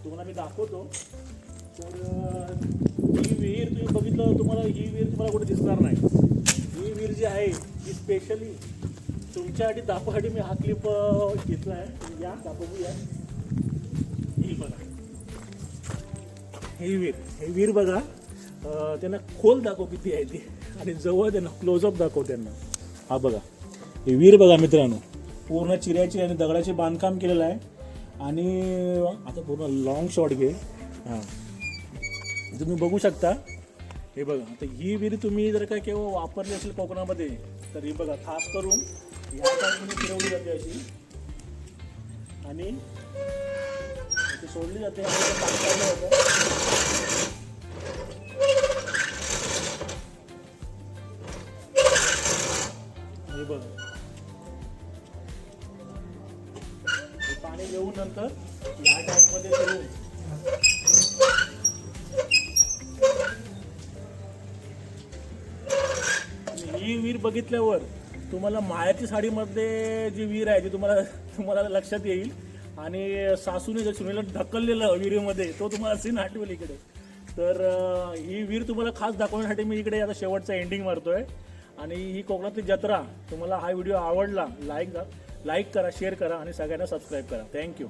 तुम्हाला मी दाखवतो. तर ही विहीर तुम्ही बघितलं, तुम्हाला ही विहीर तुम्हाला कुठे दिसणार नाही. ही विहीर जी आहे ही स्पेशली तुमच्यासाठी दाखवासाठी मी हा क्लिप घेतला आहे. या दाखवूया. ही बघा, ही विहीर बघा. त्यांना खोल दाखव किती आहे ती, आणि जवळ त्यांना क्लोजअप दाखव त्यांना. हा बघा, ही विहीर बघा मित्रांनो, पूर्ण चिऱ्याची आणि दगडाचे बांधकाम केलेलं आहे. आणि आता पूर्ण लॉंग शॉट घे. हां, तुम्ही बघू शकता. हे बघा, आता ही विहीर तुम्ही जर काय केव्हा वापरली असेल कोकणामध्ये, तर ही बघा खास करून या टाईपमध्ये फिरवली जाते अशी, आणि इथे सोडली जाते आणि इथे टाकलं जातं. हे बघा, हे पाणी घेऊन नंतर या टाईपमध्ये फिरवून ही विहीर बघितल्यावर तुम्हाला मायाची साडीमध्ये जी विहीर आहे ती तुम्हाला लक्षात येईल. आणि सासूने जर सुनेला ढकललेलं विहिरीमध्ये तो तुम्हाला सीन आठवेल इकडे. तर ही विहीर तुम्हाला खास दाखवण्यासाठी मी इकडे आता शेवटचा एंडिंग मारतोय. आणि ही कोकणातली जत्रा, तुम्हाला हा व्हिडिओ आवडला, लाईक करा, शेअर करा आणि सगळ्यांना सबस्क्राईब करा. थँक्यू.